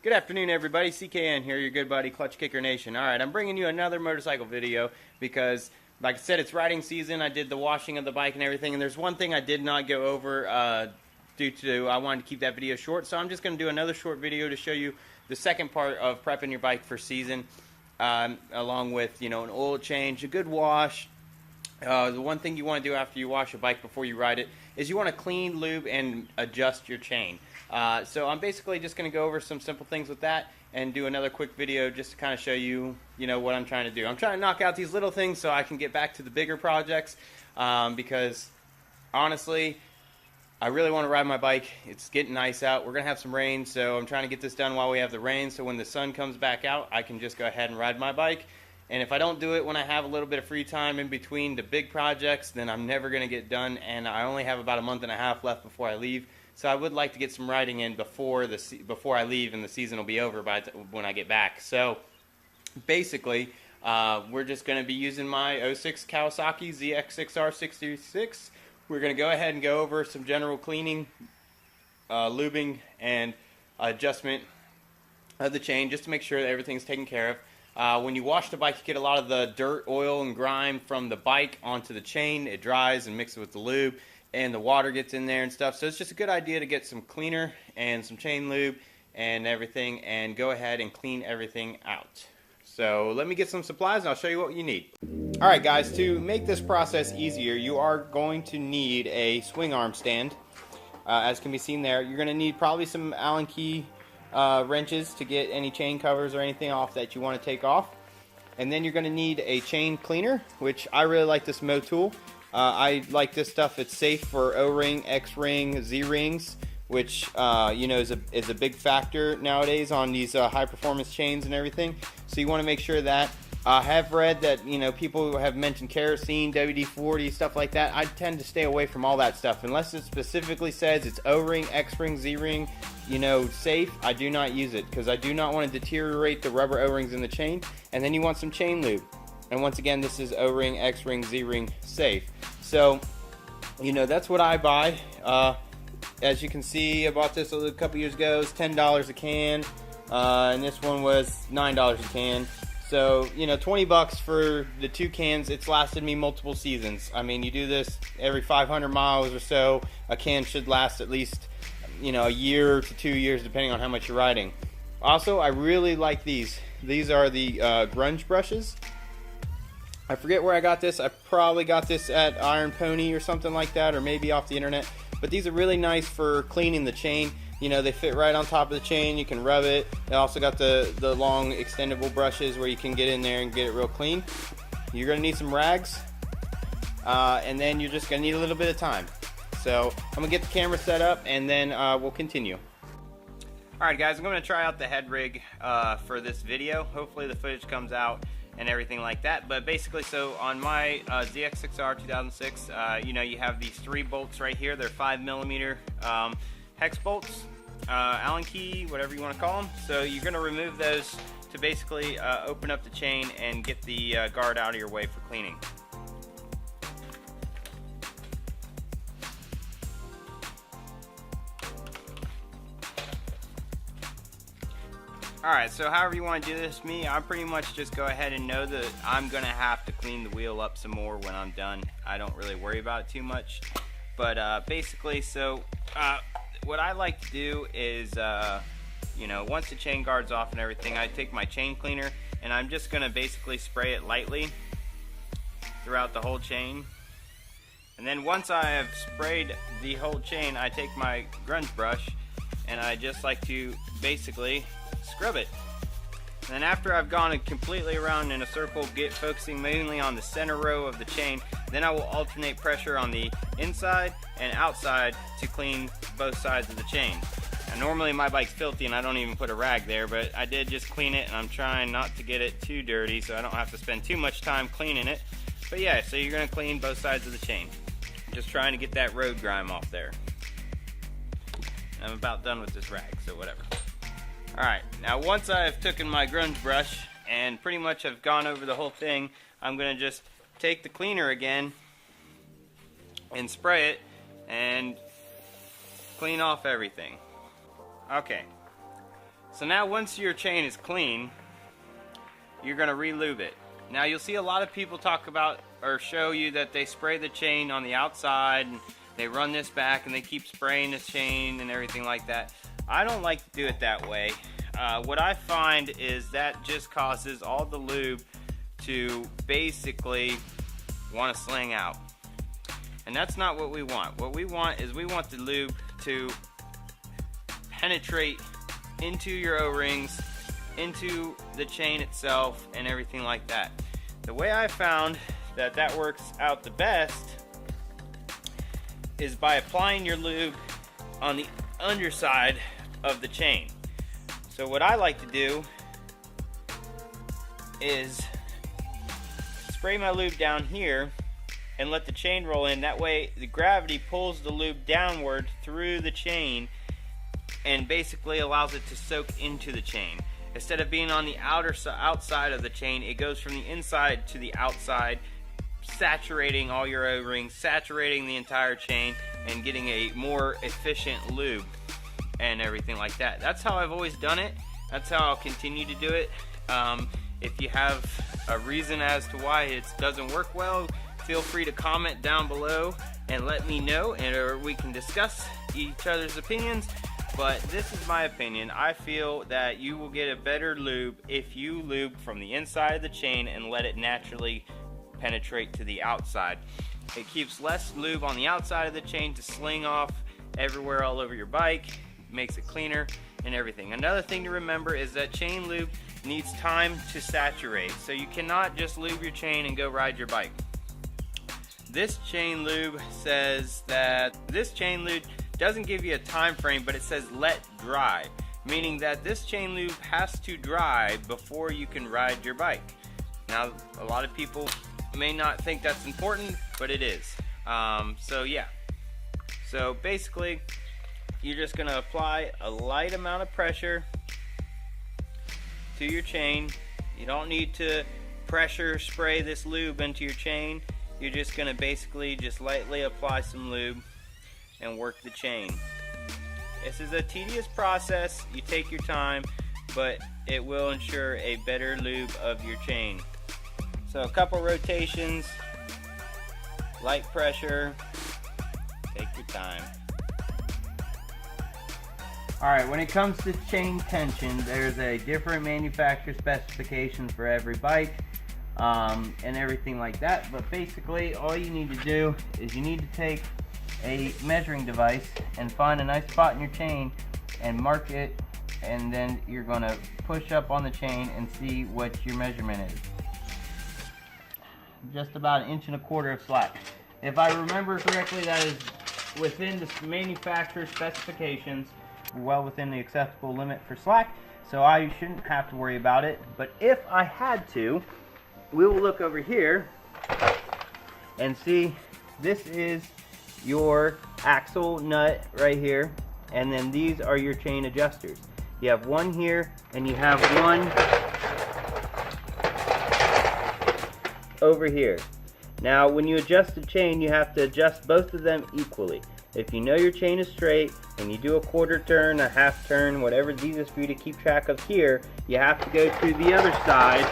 Good afternoon, everybody. CKN here, your good buddy, Clutch Kicker Nation. Alright, I'm bringing you another motorcycle video because, like I said, it's riding season. I did the washing of the bike and everything, and there's one thing I did not go over due to I wanted to keep that video short, so I'm just going to do another short video to show you the second part of prepping your bike for season, along with, an oil change, a good wash. The one thing you want to do after you wash a bike before you ride it is you want to clean, lube, and adjust your chain. So I'm basically just going to go over some simple things with that and do another quick video just to kind of show you, what I'm trying to do. I'm trying to knock out these little things so I can get back to the bigger projects because, honestly, I really want to ride my bike. It's getting nice out. We're going to have some rain, so I'm trying to get this done while we have the rain so when the sun comes back out, I can just go ahead and ride my bike. And if I don't do it when I have a little bit of free time in between the big projects, then I'm never going to get done, and I only have about a month and a half left before I leave. So I would like to get some riding in before I leave, and the season will be over when I get back. So basically, we're just going to be using my 06 Kawasaki ZX6R636. We're going to go ahead and go over some general cleaning, lubing, and adjustment of the chain just to make sure that everything's taken care of. When you wash the bike, you get a lot of the dirt, oil, and grime from the bike onto the chain. It dries and mixes with the lube, and the water gets in there and stuff. So it's just a good idea to get some cleaner and some chain lube and everything and go ahead and clean everything out. So let me get some supplies and I'll show you what you need. Alright guys, to make this process easier, you are going to need a swing arm stand. As can be seen there, you're going to need probably some Allen key wrenches to get any chain covers or anything off that you want to take off. And then you're going to need a chain cleaner, which I really like this Mo tool. I like this stuff. It's safe for O-ring, X-ring, Z-rings, which is a big factor nowadays on these high performance chains and everything. So you want to make sure that. I have read that people have mentioned kerosene, WD-40, stuff like that. I tend to stay away from all that stuff unless it specifically says it's O-ring, X-ring, Z-ring, safe. I do not use it because I do not want to deteriorate the rubber O-rings in the chain. And then you want some chain lube. And once again, this is O-ring, X-ring, Z-ring safe. So, that's what I buy. As you can see, I bought this a couple years ago. It's $10 a can, and this one was $9 a can. So, 20 bucks for the 2 cans. It's lasted me multiple seasons. I mean, you do this every 500 miles or so. A can should last at least, a year to 2 years, depending on how much you're riding. Also, I really like these. These are the grunge brushes. I forget where I got this. I probably got this at Iron Pony or something like that, or maybe off the internet. But these are really nice for cleaning the chain. They fit right on top of the chain. You can rub it. They also got the long extendable brushes where you can get in there and get it real clean. You're going to need some rags. And then you're just going to need a little bit of time. So I'm going to get the camera set up and then we'll continue. Alright guys, I'm going to try out the head rig for this video. Hopefully the footage comes out and everything like that. But basically, so on my ZX6R 2006, you have these 3 bolts right here. They're 5mm hex bolts, Allen key, whatever you want to call them. So you're going to remove those to basically open up the chain and get the guard out of your way for cleaning. Alright, so however you want to do this, I pretty much just go ahead and know that I'm going to have to clean the wheel up some more when I'm done. I don't really worry about it too much. But basically, so what I like to do is, once the chain guard's off and everything, I take my chain cleaner and I'm just going to basically spray it lightly throughout the whole chain. And then once I have sprayed the whole chain, I take my grunge brush and I just like to basically scrub it. And then after I've gone completely around in a circle, focusing mainly on the center row of the chain, then I will alternate pressure on the inside and outside to clean both sides of the chain. Now, normally my bike's filthy and I don't even put a rag there, but I did just clean it and I'm trying not to get it too dirty so I don't have to spend too much time cleaning it. But yeah, so you're going to clean both sides of the chain. I'm just trying to get that road grime off there. I'm about done with this rag, so whatever. Alright, now once I've taken my grunge brush and pretty much have gone over the whole thing, I'm going to just take the cleaner again and spray it and clean off everything. Okay, So now once your chain is clean, you're going to re-lube it. Now you'll see a lot of people talk about or show you that they spray the chain on the outside and they run this back and they keep spraying the chain and everything like that. I don't like to do it that way. What I find is that just causes all the lube to basically want to sling out. And that's not what we want. What we want is we want the lube to penetrate into your O-rings, into the chain itself, and everything like that. The way I found that that works out the best is by applying your lube on the underside of the chain. So what I like to do is spray my lube down here and let the chain roll in. That way the gravity pulls the lube downward through the chain and basically allows it to soak into the chain. Instead of being on the outside of the chain, it goes from the inside to the outside, saturating all your O-rings, saturating the entire chain, and getting a more efficient lube and everything like that. That's how I've always done it. That's how I'll continue to do it. If you have a reason as to why it doesn't work well, feel free to comment down below and let me know, or we can discuss each other's opinions. But this is my opinion. I feel that you will get a better lube if you lube from the inside of the chain and let it naturally penetrate to the outside. It keeps less lube on the outside of the chain to sling off everywhere all over your bike, makes it cleaner and everything. Another thing to remember is that chain lube needs time to saturate, so you cannot just lube your chain and go ride your bike. This chain lube says that this chain lube doesn't give you a time frame, but it says let dry, meaning that this chain lube has to dry before you can ride your bike. Now a lot of people may not think that's important, but it is. So yeah, so basically you're just going to apply a light amount of pressure to your chain. You don't need to pressure spray this lube into your chain. You're just going to basically just lightly apply some lube and work the chain. This is a tedious process. You take your time, but it will ensure a better lube of your chain. So a couple rotations, light pressure, take your time. Alright, when it comes to chain tension, there's a different manufacturer specification for every bike and everything like that. But basically, all you need to do is you need to take a measuring device and find a nice spot in your chain and mark it, and then you're going to push up on the chain and see what your measurement is. Just about 1.25 inches of slack. If I remember correctly, that is within the manufacturer specifications, well within the acceptable limit for slack, so I shouldn't have to worry about it. But if I had to, we will look over here and see this is your axle nut right here, and then these are your chain adjusters. You have one here and you have one over here. Now when you adjust the chain, you have to adjust both of them equally. If you know your chain is straight and you do a quarter turn, a half turn, whatever it's easiest for you to keep track of here, you have to go to the other side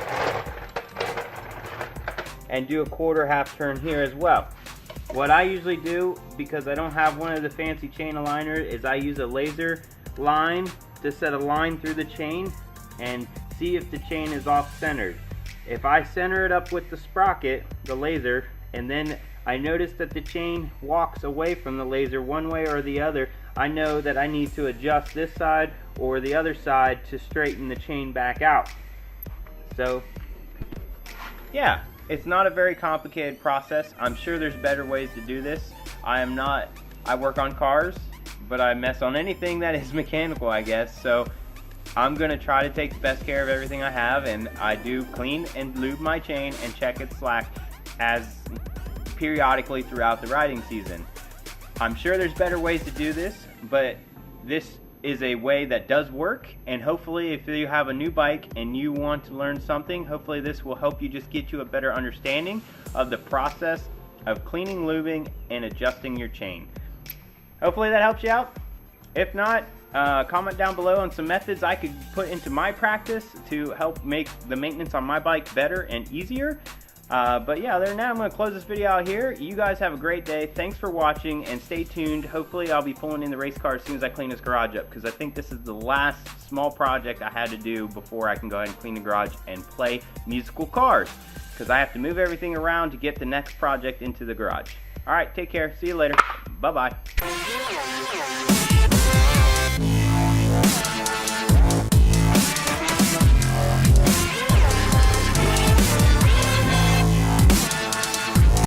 and do a quarter half turn here as well. What I usually do, because I don't have one of the fancy chain aligners, is I use a laser line to set a line through the chain and see if the chain is off centered. If I center it up with the sprocket, the laser, and then I notice that the chain walks away from the laser one way or the other, I know that I need to adjust this side or the other side to straighten the chain back out. So yeah, it's not a very complicated process. I'm sure there's better ways to do this. I work on cars, but I mess on anything that is mechanical, I guess. So I'm gonna try to take the best care of everything I have, and I do clean and lube my chain and check its slack as periodically throughout the riding season. I'm sure there's better ways to do this, but this is a way that does work, and hopefully if you have a new bike and you want to learn something, hopefully this will help you just get you a better understanding of the process of cleaning, lubing, and adjusting your chain. Hopefully that helps you out. If not, Comment down below on some methods I could put into my practice to help make the maintenance on my bike better and easier. But yeah, other than that, I'm going to close this video out here. You guys have a great day. Thanks for watching, and stay tuned. Hopefully I'll be pulling in the race car as soon as I clean this garage up, because I think this is the last small project I had to do before I can go ahead and clean the garage and play musical cars, because I have to move everything around to get the next project into the garage. Alright, take care. See you later. Bye-bye.